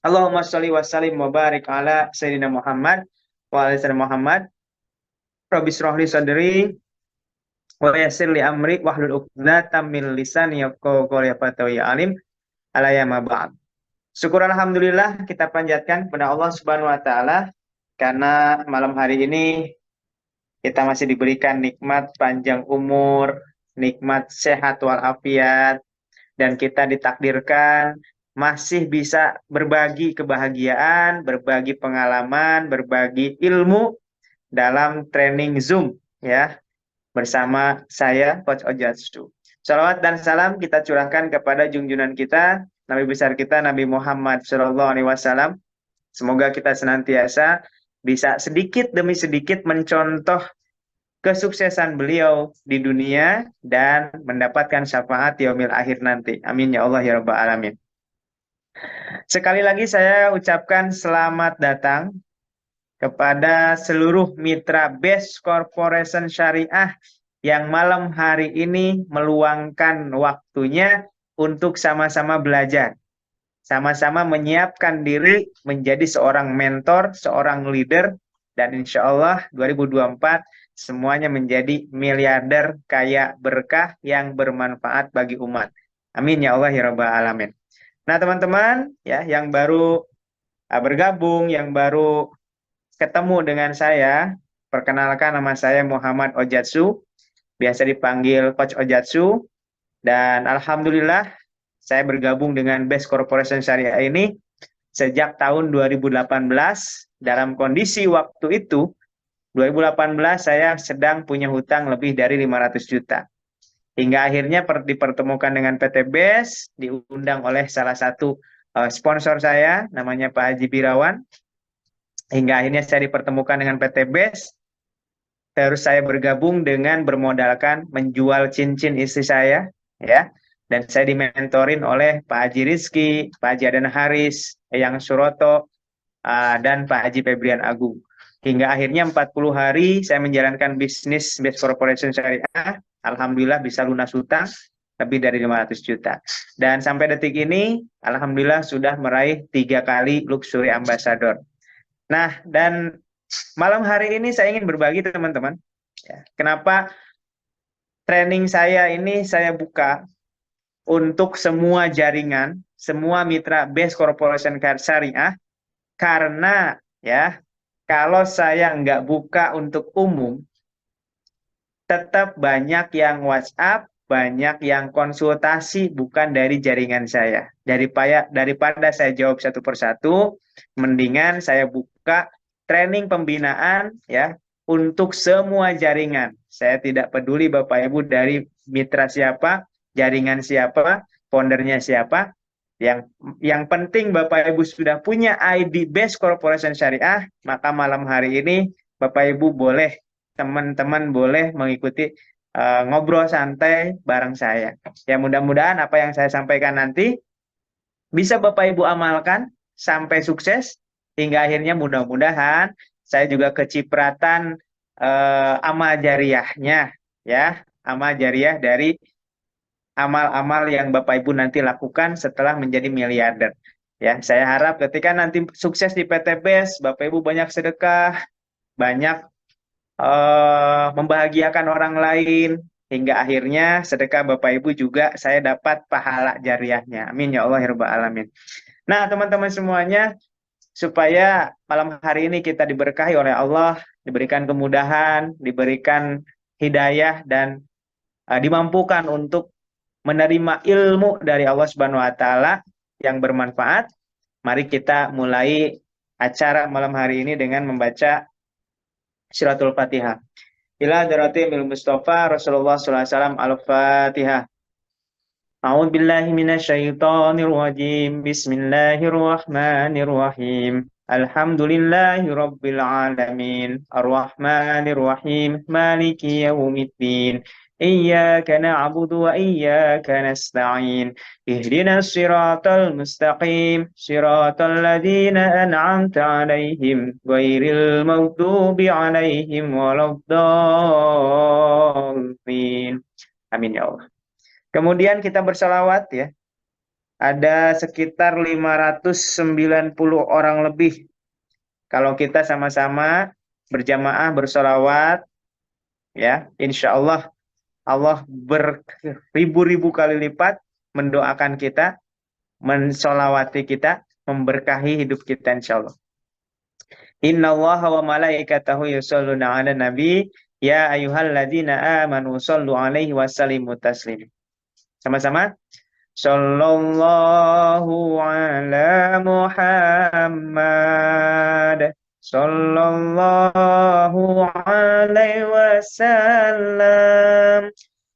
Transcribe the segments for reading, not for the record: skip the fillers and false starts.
Allahumma sholli wa sallim wa barik ala Sayyidina Muhammad wa ala Sayyidina Muhammad. Rabbi shrah li sadri wa yassir li amri wahlul 'uqdatam min lisani yafqahu qawli ya alim alayya ma ba'd. Syukur alhamdulillah kita panjatkan kepada Allah Subhanahu wa taala karena malam hari ini kita masih diberikan nikmat panjang umur, nikmat sehat walafiat, dan kita ditakdirkan masih bisa berbagi kebahagiaan, berbagi pengalaman, berbagi ilmu dalam training Zoom ya bersama saya Coach Ojatsu. Salawat dan salam kita curahkan kepada junjungan kita, Nabi besar kita Nabi Muhammad SAW. Semoga kita senantiasa bisa sedikit demi sedikit mencontoh kesuksesan beliau di dunia dan mendapatkan syafaat yaumil akhir nanti. Amin ya Allah ya Rabbal Alamin. Sekali lagi saya ucapkan selamat datang kepada seluruh mitra Best Corporation Syariah yang malam hari ini meluangkan waktunya untuk sama-sama belajar. Sama-sama menyiapkan diri menjadi seorang mentor, seorang leader, dan insya Allah 2024 semuanya menjadi miliarder kaya berkah yang bermanfaat bagi umat. Amin ya Allah ya Rabbal Alamin. Nah teman-teman ya yang baru bergabung, yang baru ketemu dengan saya, perkenalkan nama saya Muhammad Ojatsu, biasa dipanggil Coach Ojatsu, dan alhamdulillah saya bergabung dengan Best Corporation Syariah ini sejak tahun 2018. Dalam kondisi waktu itu 2018 saya sedang punya hutang lebih dari 500 juta. Hingga akhirnya dipertemukan dengan PT BES, diundang oleh salah satu sponsor saya, namanya Pak Haji Birawan. Hingga akhirnya saya dipertemukan dengan PT BES, terus saya bergabung dengan bermodalkan menjual cincin istri saya, ya. Dan saya dimentorin oleh Pak Haji Rizky, Pak Haji Adan Haris, Eyang Suroto, dan Pak Haji Febrian Agung. Hingga akhirnya 40 hari saya menjalankan bisnis Best Corporation Syariah. Alhamdulillah bisa lunas hutang lebih dari 500 juta. Dan sampai detik ini, alhamdulillah sudah meraih 3 kali Luxury Ambassador. Nah, dan malam hari ini saya ingin berbagi teman-teman. Ya, kenapa training saya ini saya buka untuk semua jaringan, semua mitra Best Corporation Syariah, karena ya kalau saya nggak buka untuk umum, tetap banyak yang WhatsApp, banyak yang konsultasi bukan dari jaringan saya. Daripada saya jawab satu persatu, mendingan saya buka training pembinaan ya untuk semua jaringan. Saya tidak peduli Bapak Ibu dari mitra siapa, jaringan siapa, foundernya siapa. Yang penting Bapak Ibu sudah punya ID Best Corporation Syariah, maka malam hari ini Bapak Ibu boleh, teman-teman boleh mengikuti ngobrol santai bareng saya. Ya mudah-mudahan apa yang saya sampaikan nanti bisa Bapak Ibu amalkan sampai sukses, hingga akhirnya mudah-mudahan saya juga kecipratan amal jariahnya, ya amal jariah dari amal-amal yang Bapak Ibu nanti lakukan setelah menjadi miliarder. Ya, saya harap ketika nanti sukses di PT BES, Bapak Ibu banyak sedekah, banyak membahagiakan orang lain, hingga akhirnya sedekah Bapak Ibu juga saya dapat pahala jariahnya. Amin ya Allah ya Rabbal Alamin. Nah, teman-teman semuanya, supaya malam hari ini kita diberkahi oleh Allah, diberikan kemudahan, diberikan hidayah, dan dimampukan untuk menerima ilmu dari Allah Subhanahu wa taala yang bermanfaat. Mari kita mulai acara malam hari ini dengan membaca Suratul Fatihah. Ila daratimil Mustafa Rasulullah sallallahu alaihi wasallam Al-Fatihah. A'udzu billahi minasyaitonir rajim. Bismillahirrahmanirrahim. Alhamdulillahi rabbil alamin. Arrahmanir rahim. Maliki yaumiddin. إياك نعبد وإياك نستعين اهدنا الصراط المستقيم صراط الذين أنعمت عليهم غير المغضوب عليهم ولا الضالين. Amin ya Allah. Kemudian kita bersalawat ya ada sekitar 590 orang lebih. Kalau kita sama-sama berjamaah bersolawat, ya, insya Allah Allah beribu-ribu kali lipat mendoakan kita, mensolawati kita, memberkahi hidup kita insya Allah. Inna allaha wa malaikatahu yusholluna ala nabi ya ayyuhalladzina amanu shollu alaihi wa sallimu taslim. Sama-sama. Sallallahu ala Muhammad. Sallallahu alaihi wasallam.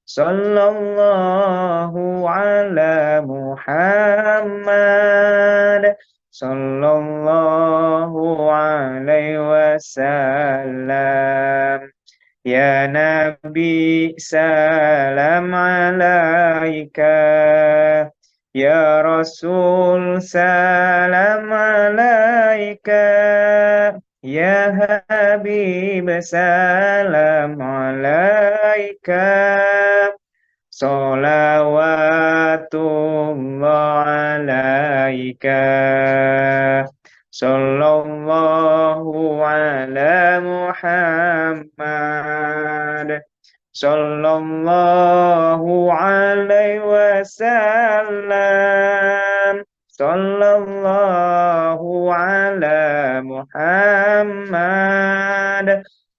Sallallahu ala Muhammad. Sallallahu alaihi wasallam. Ya Nabi salam alaika. Ya Rasul salam alaika. Ya Habib salam alaika. Salawatullah alaika. Sallallahu ala Muhammad. Sallallahu alaihi wasallam. Sallallahu ala Muhammad.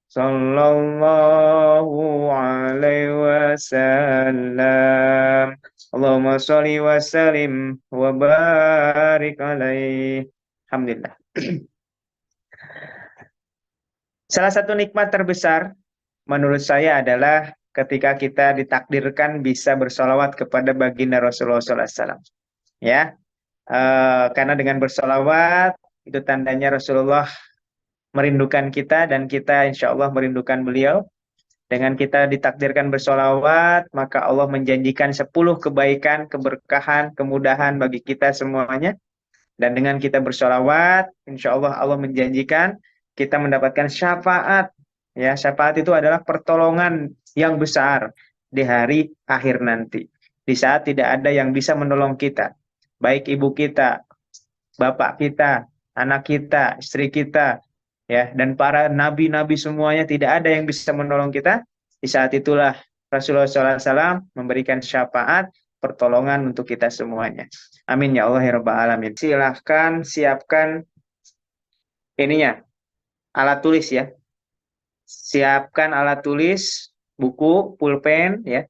Sallallahu alaihi wasallam. Allahumma sholli wa sallim wa barik alaihi. Alhamdulillah. Salah satu nikmat terbesar menurut saya adalah ketika kita ditakdirkan bisa bersolawat kepada baginda Rasulullah SAW. Ya, karena dengan bersolawat itu tandanya Rasulullah merindukan kita dan kita insya Allah merindukan beliau. Dengan kita ditakdirkan bersolawat, maka Allah menjanjikan 10 kebaikan, keberkahan, kemudahan bagi kita semuanya. Dan dengan kita bersolawat, insya Allah Allah menjanjikan kita mendapatkan syafaat. Ya, syafaat itu adalah pertolongan yang besar di hari akhir nanti. Di saat tidak ada yang bisa menolong kita. Baik ibu kita, bapak kita, anak kita, istri kita, ya, dan para nabi-nabi semuanya tidak ada yang bisa menolong kita. Di saat itulah Rasulullah SAW memberikan syafaat, pertolongan untuk kita semuanya. Amin ya Allah ya Rabbal Alamin. Silahkan siapkan ininya, alat tulis ya. Siapkan alat tulis, buku, pulpen ya.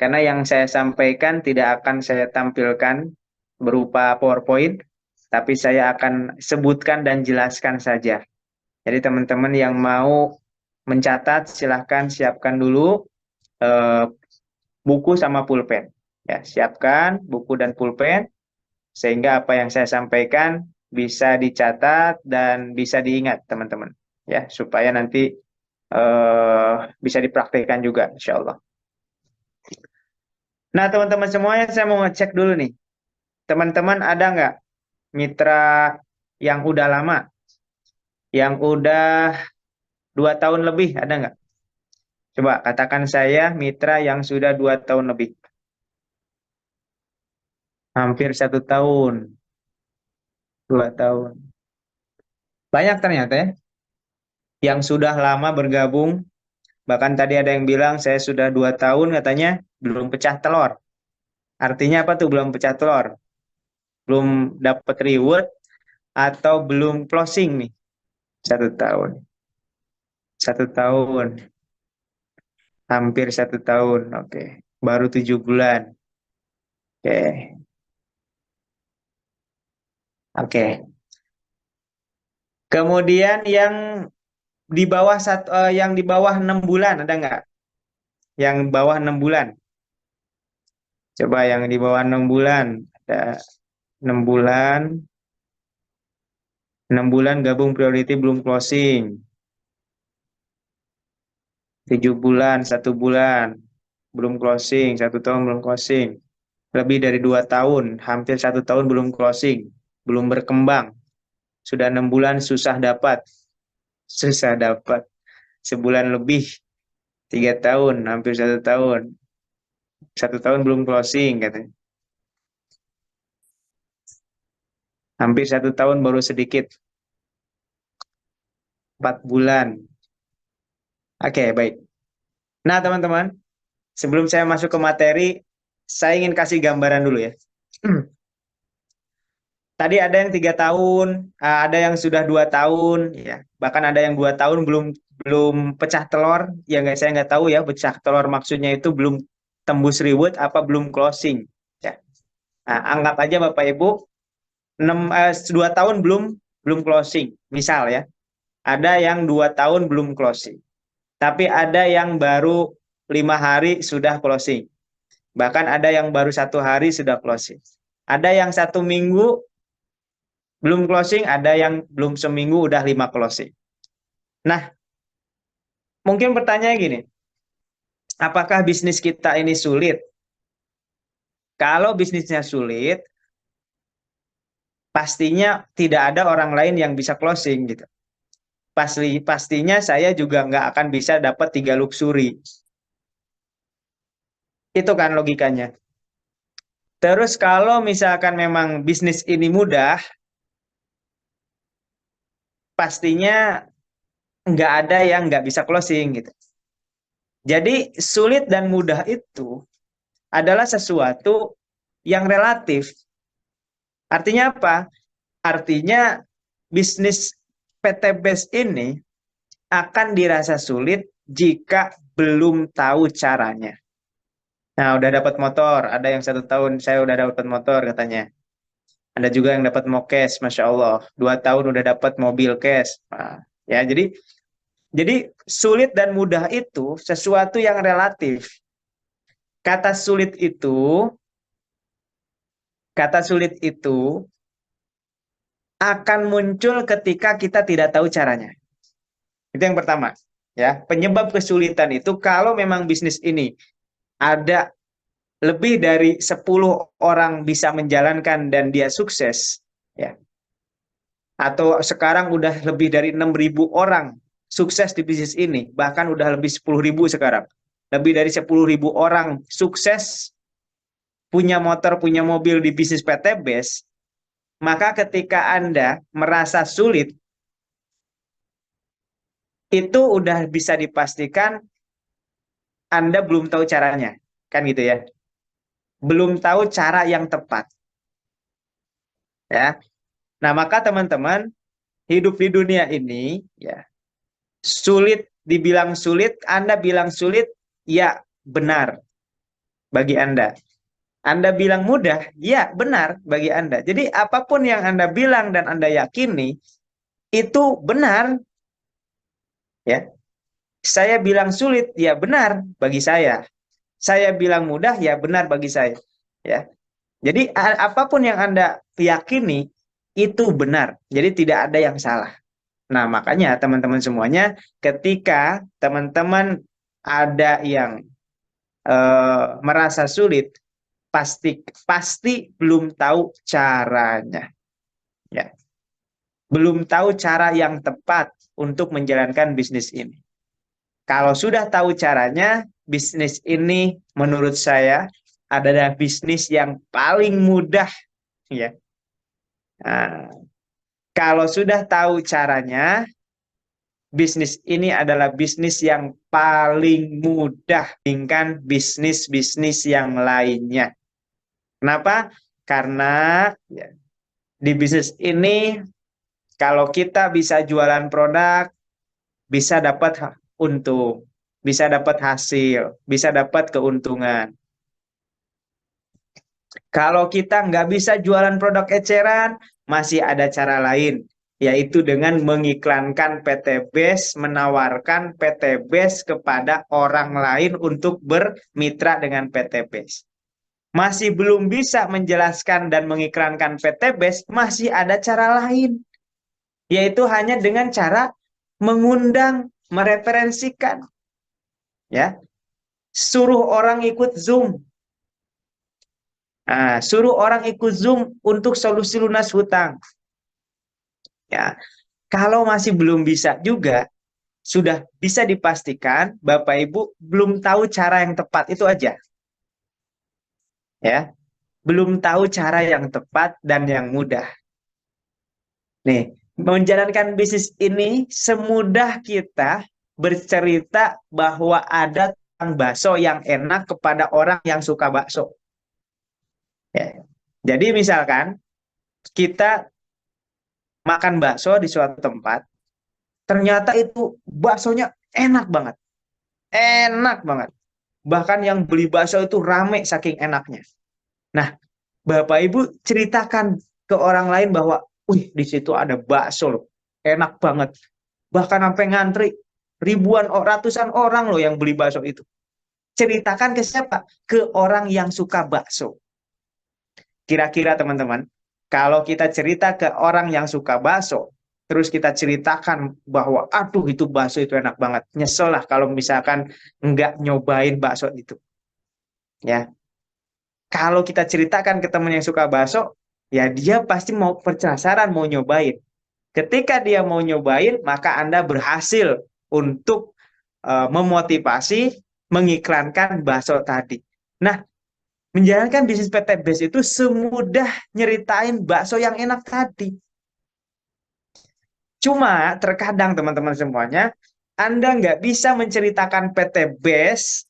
Karena yang saya sampaikan tidak akan saya tampilkan berupa PowerPoint, tapi saya akan sebutkan dan jelaskan saja. Jadi teman-teman yang mau mencatat silahkan siapkan dulu buku sama pulpen. Ya, siapkan buku dan pulpen sehingga apa yang saya sampaikan bisa dicatat dan bisa diingat teman-teman. Ya, supaya nanti bisa dipraktikkan juga insya Allah. Nah teman-teman semuanya saya mau ngecek dulu nih. Teman-teman ada nggak mitra yang udah lama? Yang udah 2 tahun lebih ada nggak? Coba katakan saya mitra yang sudah 2 tahun lebih. Hampir 1 tahun. 2 tahun. Banyak ternyata ya. Yang sudah lama bergabung. Bahkan tadi ada yang bilang saya sudah 2 tahun katanya belum pecah telur. Artinya apa tuh belum pecah telur? Belum dapat reward atau belum closing nih? 1 tahun. 1 tahun. Hampir 1 tahun. Oke. Baru 7 bulan. Oke. Oke. Kemudian yang di bawah 6 bulan ada nggak? Yang bawah 6 bulan. Coba yang di bawah 6 bulan. Ada 6 bulan. 6 bulan gabung priority belum closing. 7 bulan, 1 bulan. Belum closing, 1 tahun belum closing. Lebih dari 2 tahun, hampir 1 tahun belum closing. Belum berkembang. Sudah 6 bulan susah dapat. Susah dapat. Sebulan lebih. 3 tahun, hampir 1 tahun. 1 tahun belum closing katanya. Hampir 1 tahun baru sedikit, 4 bulan. Oke, baik. Nah, teman-teman, sebelum saya masuk ke materi, saya ingin kasih gambaran dulu ya. Tadi ada yang 3 tahun, ada yang sudah 2 tahun, ya. Bahkan ada yang 2 tahun belum belum pecah telur. Ya nggak, saya nggak tahu ya, pecah telur maksudnya itu belum tembus reward apa belum closing. Ya. Nah, anggap aja Bapak Ibu 2 tahun belum closing. Misal ya, ada yang 2 tahun belum closing, tapi ada yang baru 5 hari sudah closing. Bahkan ada yang baru 1 hari sudah closing. Ada yang 1 minggu belum closing, ada yang belum seminggu udah 5 closing. Nah, mungkin pertanyaan gini, apakah bisnis kita ini sulit? Kalau bisnisnya sulit, pastinya tidak ada orang lain yang bisa closing gitu. Pastinya saya juga nggak akan bisa dapat 3 luxury. Itu kan logikanya. Terus kalau misalkan memang bisnis ini mudah, pastinya nggak ada yang nggak bisa closing gitu. Jadi sulit dan mudah itu adalah sesuatu yang relatif. Artinya apa? Artinya bisnis PT Base ini akan dirasa sulit jika belum tahu caranya. Nah, udah dapat motor, ada yang 1 tahun saya udah dapat motor katanya. Ada juga yang dapat mokes, masya Allah. 2 tahun udah dapat mobil cash. Nah, ya, jadi sulit dan mudah itu sesuatu yang relatif. Kata sulit itu, kata sulit itu akan muncul ketika kita tidak tahu caranya. Itu yang pertama. Ya, penyebab kesulitan itu kalau memang bisnis ini ada lebih dari 10 orang bisa menjalankan dan dia sukses, ya. Atau sekarang udah lebih dari 6.000 orang sukses di bisnis ini, bahkan udah lebih 10.000 sekarang. Lebih dari 10.000 orang sukses punya motor, punya mobil di bisnis PT Base, maka ketika Anda merasa sulit, itu udah bisa dipastikan Anda belum tahu caranya. Kan gitu ya. Belum tahu cara yang tepat. Ya. Nah, maka teman-teman, hidup di dunia ini, ya, sulit, dibilang sulit, Anda bilang sulit, ya benar bagi Anda. Anda bilang mudah, ya benar bagi Anda. Jadi apapun yang Anda bilang dan Anda yakini, itu benar. Ya, saya bilang sulit, ya benar bagi saya. Saya bilang mudah, ya benar bagi saya. Ya, jadi apapun yang Anda yakini itu benar. Jadi tidak ada yang salah. Nah, makanya teman-teman semuanya, ketika teman-teman ada yang merasa sulit, pasti pasti belum tahu caranya. Ya, belum tahu cara yang tepat untuk menjalankan bisnis ini. Kalau sudah tahu caranya, bisnis ini menurut saya adalah bisnis yang paling mudah, ya. Nah, kalau sudah tahu caranya, bisnis ini adalah bisnis yang paling mudah dibandingkan bisnis-bisnis yang lainnya. Kenapa? Karena ya, di bisnis ini kalau kita bisa jualan produk, bisa dapat untung, bisa dapat hasil, bisa dapat keuntungan. Kalau kita nggak bisa jualan produk eceran, masih ada cara lain, yaitu dengan mengiklankan PT Base, menawarkan PT Base kepada orang lain untuk bermitra dengan PT Base. Masih belum bisa menjelaskan dan mengiklankan PT Base, masih ada cara lain, yaitu hanya dengan cara mengundang, mereferensikan, ya, suruh orang ikut Zoom. Nah, suruh orang ikut Zoom untuk solusi lunas hutang. Ya, kalau masih belum bisa juga, sudah bisa dipastikan Bapak Ibu belum tahu cara yang tepat, itu aja. Ya, belum tahu cara yang tepat dan yang mudah. Nih, menjalankan bisnis ini semudah kita bercerita bahwa ada tukang bakso yang enak kepada orang yang suka bakso. Ya. Jadi misalkan kita makan bakso di suatu tempat, ternyata itu baksonya enak banget. Enak banget. Bahkan yang beli bakso itu rame saking enaknya. Nah, Bapak Ibu ceritakan ke orang lain bahwa, wih, di situ ada bakso loh. Enak banget. Bahkan sampai ngantri ribuan, ratusan orang loh yang beli bakso itu. Ceritakan ke siapa? Ke orang yang suka bakso. Kira-kira teman-teman, kalau kita cerita ke orang yang suka bakso, terus kita ceritakan bahwa, aduh itu bakso itu enak banget. Nyesel lah kalau misalkan nggak nyobain bakso itu. Ya, kalau kita ceritakan ke teman yang suka bakso, ya dia pasti mau penasaran, mau nyobain. Ketika dia mau nyobain, maka Anda berhasil untuk memotivasi, mengiklankan bakso tadi. Nah, menjalankan bisnis PT Base itu semudah nyeritain bakso yang enak tadi. Cuma terkadang teman-teman semuanya, Anda nggak bisa menceritakan PT Base,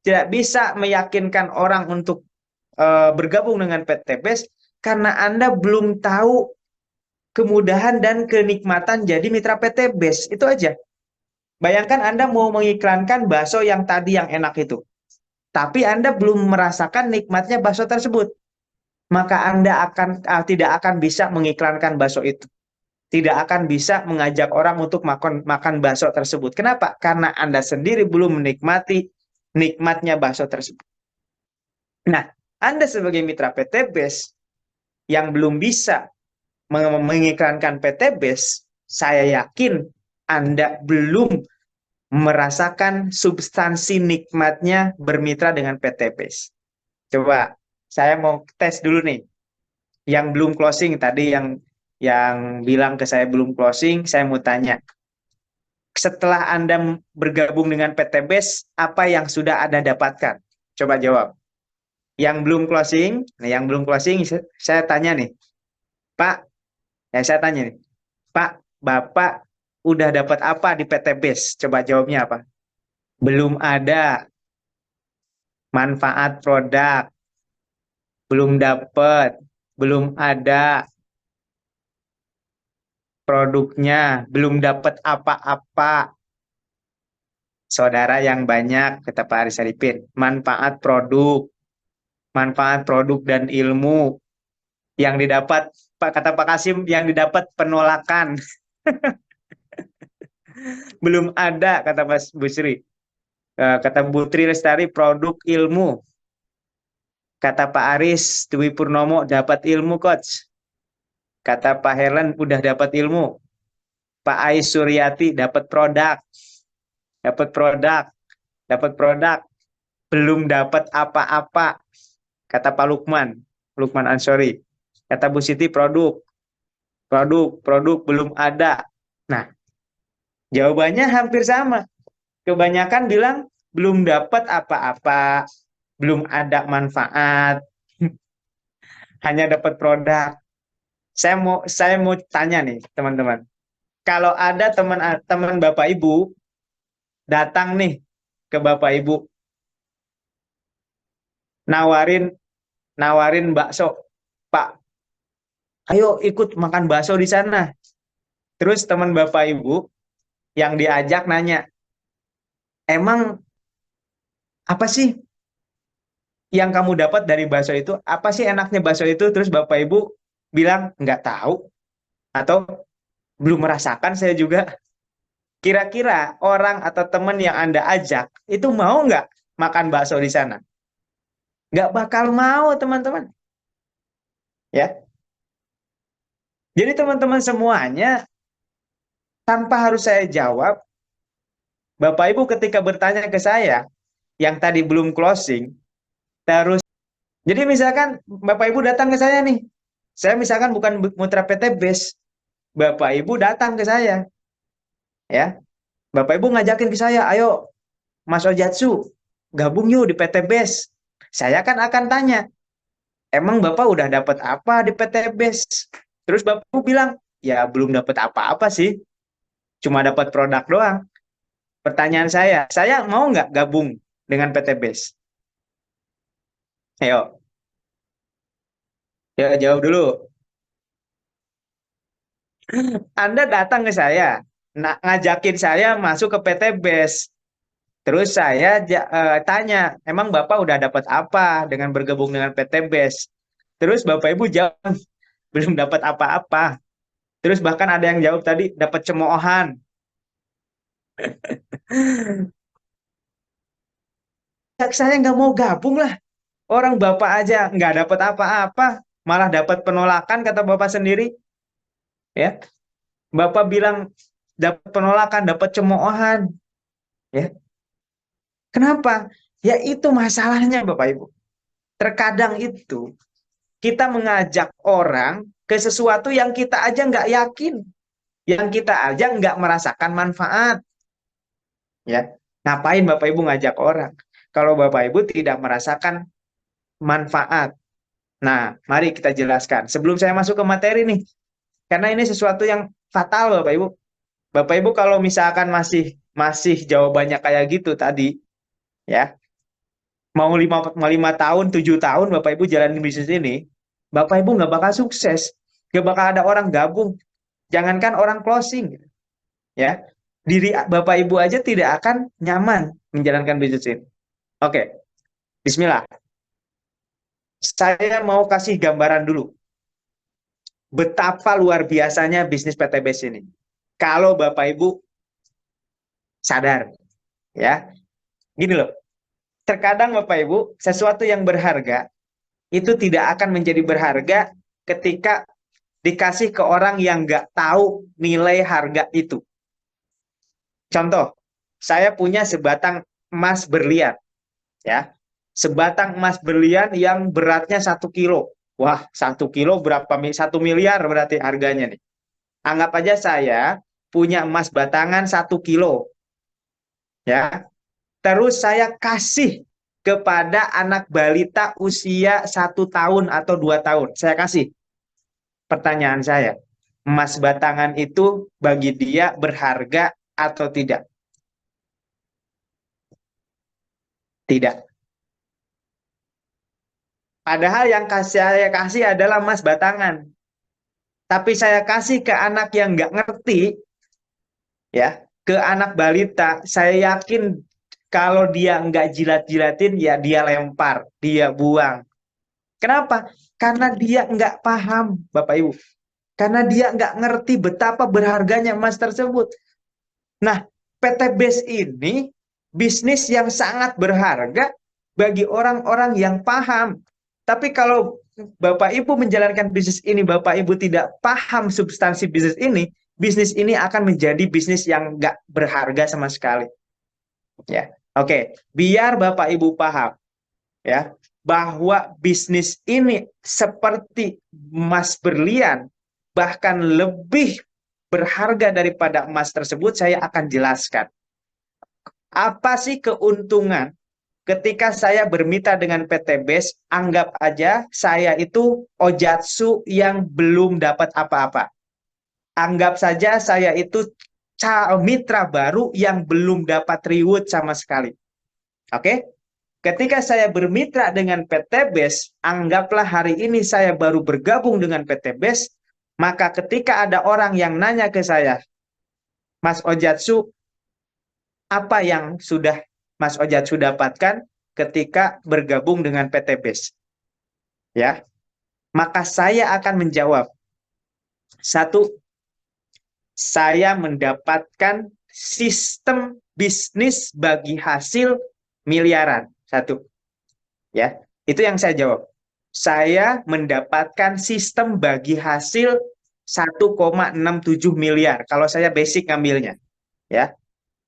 tidak bisa meyakinkan orang untuk bergabung dengan PT Base, karena Anda belum tahu kemudahan dan kenikmatan jadi mitra PT Base. Itu aja. Bayangkan Anda mau mengiklankan bakso yang tadi yang enak itu, tapi Anda belum merasakan nikmatnya bakso tersebut, maka Anda tidak akan bisa mengiklankan bakso itu. Tidak akan bisa mengajak orang untuk makan bakso tersebut. Kenapa? Karena Anda sendiri belum menikmati nikmatnya bakso tersebut. Nah, Anda sebagai mitra PT Base yang belum bisa mengiklankan PT Base, saya yakin Anda belum merasakan substansi nikmatnya bermitra dengan PT Base. Coba, saya mau tes dulu nih. Yang belum closing tadi, yang bilang ke saya belum closing, saya mau tanya. Setelah Anda bergabung dengan PT Base, apa yang sudah Anda dapatkan? Coba jawab. Yang belum closing, saya tanya nih, Pak, saya tanya nih, Pak, Bapak udah dapat apa di PT Base? Coba jawabnya apa? Belum ada manfaat produk, belum dapat, belum ada produknya, belum dapat apa-apa. Saudara yang banyak, kata Pak Aris Arifin, manfaat produk dan ilmu yang didapat, Pak kata Pak Kasim, yang didapat penolakan. Belum ada, kata Mas Busri. Kata Putri Lestari, produk ilmu. Kata Pak Aris Dwi Purnomo, dapat ilmu, Coach. Kata Pak Helen, udah dapat ilmu. Pak Ais Suryati, dapat produk. Dapat produk. Dapat produk. Belum dapat apa-apa. Kata Pak Lukman Ansori. Kata Bu Siti, produk belum ada. Nah, jawabannya hampir sama. Kebanyakan bilang belum dapat apa-apa, belum ada manfaat, hanya dapat produk. Saya mau tanya nih, teman-teman. Kalau ada teman Bapak Ibu datang nih ke Bapak Ibu nawarin nawarin bakso, Pak, ayo ikut makan bakso di sana. Terus teman Bapak Ibu yang diajak nanya, emang apa sih yang kamu dapat dari bakso itu? Apa sih enaknya bakso itu? Terus Bapak Ibu bilang nggak tahu atau belum merasakan, saya juga. Kira-kira orang atau teman yang Anda ajak itu mau nggak makan bakso di sana? Nggak bakal mau, teman-teman. Ya, jadi teman-teman semuanya, tanpa harus saya jawab, Bapak Ibu ketika bertanya ke saya yang tadi belum closing, terus jadi misalkan Bapak Ibu datang ke saya nih, saya misalkan bukan Mutra PT Base, Bapak Ibu datang ke saya, ya, Bapak Ibu ngajakin ke saya, ayo Mas Ojatsu, gabung yuk di PT Base. Saya kan akan tanya, emang Bapak udah dapat apa di PT Base? Terus Bapak bilang, ya belum dapat apa-apa sih, cuma dapat produk doang. Pertanyaan saya mau nggak gabung dengan PT BES? Ayo, ya jawab dulu. Anda datang ke saya, ngajakin saya masuk ke PT BES. Terus saya tanya, emang Bapak udah dapat apa dengan bergabung dengan PT BES? Terus Bapak Ibu jawab, belum dapat apa-apa. Terus bahkan ada yang jawab tadi, dapat cemoohan. Saya nggak mau gabung lah. Orang Bapak aja nggak dapat apa-apa, malah dapat penolakan kata Bapak sendiri. Ya, Bapak bilang dapat penolakan, dapat cemoohan. Ya, kenapa? Ya itu masalahnya Bapak Ibu. Terkadang itu kita mengajak orang ke sesuatu yang kita aja nggak yakin, yang kita aja nggak merasakan manfaat. Ya, ngapain Bapak Ibu ngajak orang kalau Bapak Ibu tidak merasakan manfaat? Nah, mari kita jelaskan. Sebelum saya masuk ke materi nih, karena ini sesuatu yang fatal Bapak Ibu. Bapak Ibu kalau misalkan masih masih jawabannya kayak gitu tadi, ya, mau 5 tahun, 7 tahun Bapak Ibu jalanin bisnis ini, Bapak Ibu nggak bakal sukses, nggak bakal ada orang gabung, jangankan orang closing, ya, diri Bapak Ibu aja tidak akan nyaman menjalankan bisnis ini. Oke, Bismillah. Saya mau kasih gambaran dulu betapa luar biasanya bisnis PT BES ini. Kalau Bapak Ibu sadar, ya, gini loh. Terkadang Bapak Ibu, sesuatu yang berharga itu tidak akan menjadi berharga ketika dikasih ke orang yang nggak tahu nilai harga itu. Contoh, saya punya sebatang emas berlian, ya, sebatang emas berlian yang beratnya 1 kilo. Wah, 1 kilo berapa? 1 miliar berarti harganya nih. Anggap aja saya punya emas batangan 1 kilo, ya. Terus saya kasih kepada anak balita usia 1 tahun atau 2 tahun. Saya kasih. Pertanyaan saya, emas batangan itu bagi dia berharga atau tidak? Tidak. Padahal yang saya kasih adalah emas batangan. Tapi saya kasih ke anak yang nggak ngerti, ya, ke anak balita, saya yakin kalau dia nggak jilat-jilatin, ya dia lempar, dia buang. Kenapa? Karena dia nggak paham, Bapak Ibu. Karena dia nggak ngerti betapa berharganya emas tersebut. Nah, PT BES ini bisnis yang sangat berharga bagi orang-orang yang paham. Tapi kalau Bapak Ibu menjalankan bisnis ini, Bapak Ibu tidak paham substansi bisnis ini akan menjadi bisnis yang nggak berharga sama sekali. Ya, oke. Biar Bapak Ibu paham, ya, bahwa bisnis ini seperti emas berlian, bahkan lebih berharga daripada emas tersebut, saya akan jelaskan. Apa sih keuntungan ketika saya bermitra dengan PT BES? Anggap aja saya itu ojatsu yang belum dapat apa-apa. Anggap saja saya itu mitra baru yang belum dapat reward sama sekali. Oke? Ketika saya bermitra dengan PT BES, anggaplah hari ini saya baru bergabung dengan PT BES, maka ketika ada orang yang nanya ke saya, Mas Ojatsu, apa yang sudah Mas Ojatsu dapatkan ketika bergabung dengan PT BES? Ya, maka saya akan menjawab, satu, saya mendapatkan sistem bisnis bagi hasil miliaran. Satu, ya, itu yang saya jawab. Saya mendapatkan sistem bagi hasil 1,67 miliar. Kalau saya basic ngambilnya, ya.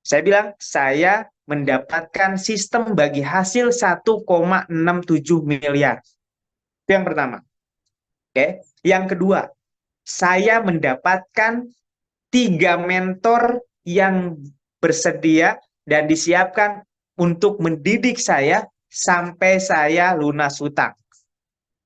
Saya bilang saya mendapatkan sistem bagi hasil 1,67 miliar. Itu yang pertama. Oke. Yang kedua, saya mendapatkan 3 mentor yang bersedia dan disiapkan untuk mendidik saya sampai saya lunas hutang.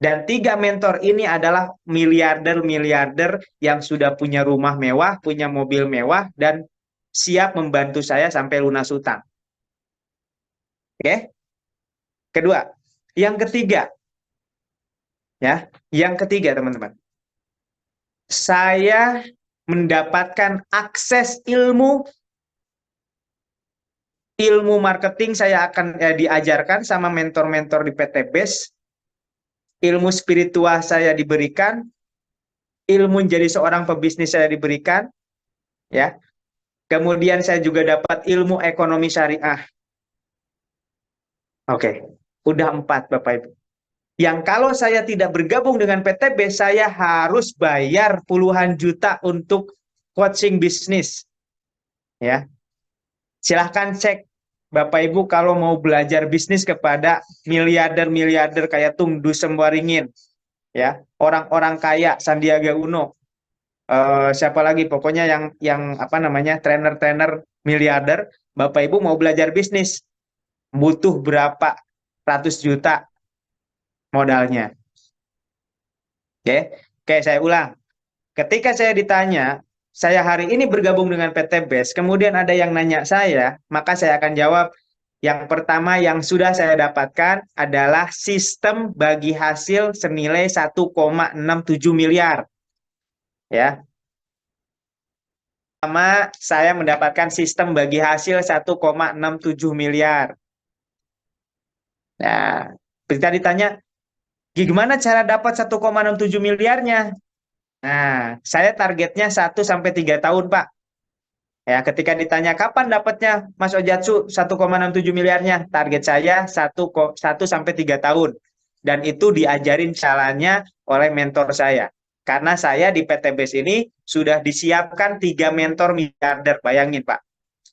Dan 3 mentor ini adalah miliarder-miliarder yang sudah punya rumah mewah, punya mobil mewah, dan siap membantu saya sampai lunas hutang. Oke? Kedua. Yang ketiga, ya, yang ketiga teman-teman. Saya mendapatkan akses ilmu marketing saya akan diajarkan sama mentor-mentor di PT BES, ilmu spiritual saya diberikan, ilmu menjadi seorang pebisnis saya diberikan, ya. Kemudian saya juga dapat ilmu ekonomi syariah. Oke, udah 4 Bapak Ibu. Yang kalau saya tidak bergabung dengan PT BES, saya harus bayar puluhan juta untuk coaching bisnis. Ya, silahkan cek Bapak Ibu kalau mau belajar bisnis kepada miliarder-miliarder kayak Tung Du Semwaringin, ya, orang-orang kaya Sandiaga Uno, siapa lagi pokoknya yang apa namanya trainer-trainer miliarder. Bapak Ibu mau belajar bisnis butuh berapa ratus juta modalnya. Oke, oke, saya ulang. Ketika saya ditanya, saya hari ini bergabung dengan PT BES, kemudian ada yang nanya saya, maka saya akan jawab, yang pertama yang sudah saya dapatkan adalah sistem bagi hasil senilai 1,67 miliar. Ya. Pertama, saya mendapatkan sistem bagi hasil 1,67 miliar. Nah, ketika ditanya, gimana cara dapat 1,67 miliarnya? Nah, saya targetnya 1 sampai 3 tahun, Pak. Ya, ketika ditanya kapan dapatnya Mas Ojatsu 1,67 miliarnya, target saya 1 sampai 3 tahun. Dan itu diajarin caranya oleh mentor saya. Karena saya di PT BES ini sudah disiapkan 3 mentor miliarder. Bayangin, Pak.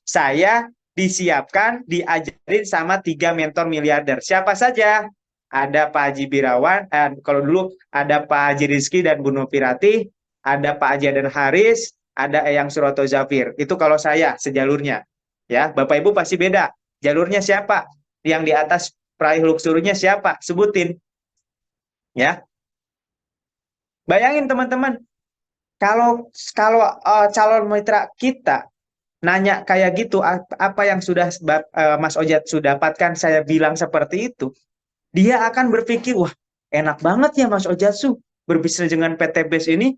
Saya disiapkan, diajarin sama 3 mentor miliarder. Siapa saja? Ada Pak Haji Birawan, kalau dulu ada Pak Haji Rizky dan Bu Nopirati, ada Pak Haji Adan Haris, ada Eyang Suroto Zafir. Itu kalau saya sejalurnya. Ya, Bapak Ibu pasti beda. Jalurnya siapa? Yang di atas peraih luxury-nya siapa? Sebutin. Ya. Bayangin teman-teman, kalau kalau calon mitra kita nanya kayak gitu, apa yang sudah Mas Ojat sudah dapatkan, saya bilang seperti itu, dia akan berpikir, wah, enak banget ya Mas Ojatsu berbisnis dengan PT BES ini,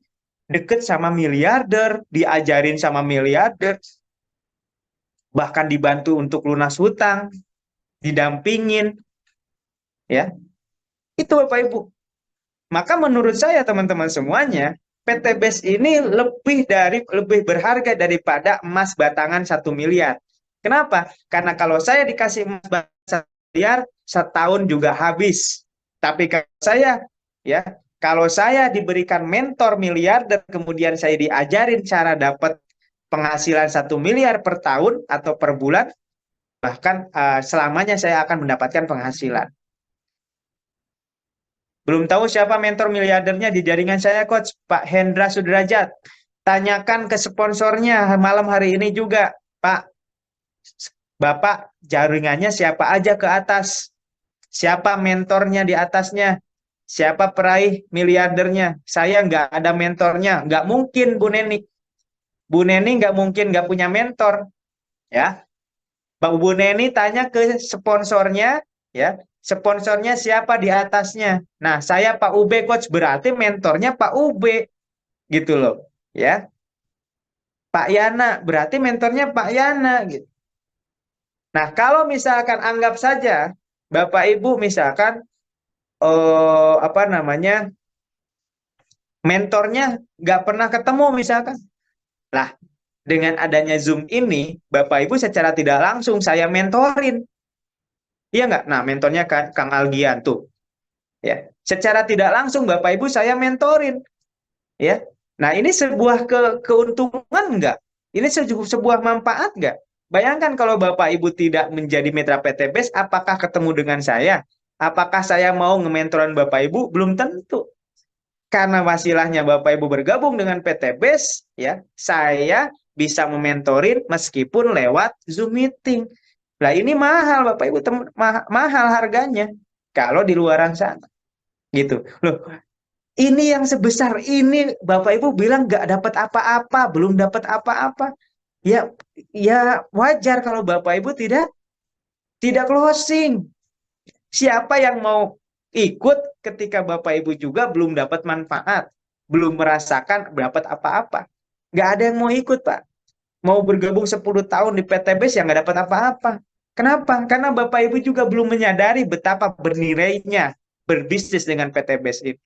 deket sama miliarder, diajarin sama miliarder, bahkan dibantu untuk lunas hutang, didampingin, ya. Itu Bapak Ibu. Maka menurut saya teman-teman semuanya, PT BES ini lebih berharga daripada emas batangan 1 miliar. Kenapa? Karena kalau saya dikasih emas batangan 1 miliar, setahun juga habis. Tapi kalau saya diberikan mentor miliarder, kemudian saya diajarin cara dapat penghasilan 1 miliar per tahun atau per bulan, bahkan selamanya saya akan mendapatkan penghasilan. Belum tahu siapa mentor miliardernya di jaringan saya, Coach. Pak Hendra Sudrajat. Tanyakan ke sponsornya malam hari ini juga. Pak, Bapak jaringannya siapa aja ke atas? Siapa mentornya di atasnya? Siapa peraih miliardernya? Saya nggak ada mentornya. Nggak mungkin, Bu Neni. Bu Neni nggak mungkin nggak punya mentor. Ya, Bu Neni tanya ke sponsornya, ya. Sponsornya siapa di atasnya? Nah, saya Pak Ube, Coach, berarti mentornya Pak Ube, gitu loh, ya. Pak Yana, berarti mentornya Pak Yana, gitu. Nah, kalau misalkan anggap saja Bapak Ibu misalkan apa namanya mentornya nggak pernah ketemu misalkan, lah dengan adanya Zoom ini Bapak Ibu secara tidak langsung saya mentorin, iya nggak? Nah, mentornya Kang Algian tuh. Ya, secara tidak langsung Bapak Ibu saya mentorin, ya. Nah, ini sebuah keuntungan enggak? Ini sebuah manfaat enggak? Bayangkan kalau Bapak Ibu tidak menjadi mitra PT BES, apakah ketemu dengan saya? Apakah saya mau ngementoran Bapak Ibu? Belum tentu. Karena wasilahnya Bapak Ibu bergabung dengan PT BES, ya, saya bisa mementorin meskipun lewat Zoom meeting. Nah, ini mahal Bapak Ibu, mahal harganya kalau di luaran sana. gitu. Loh, ini yang sebesar ini Bapak Ibu bilang nggak dapat apa-apa, belum dapat apa-apa. Ya, ya wajar kalau Bapak Ibu tidak closing. Siapa yang mau ikut ketika Bapak Ibu juga belum dapat manfaat, belum merasakan dapat apa-apa? Nggak ada yang mau ikut, Pak. Mau bergabung 10 tahun di PTBS yang nggak dapat apa-apa. Kenapa? Karena Bapak Ibu juga belum menyadari betapa bernilainya berbisnis dengan PTBS itu.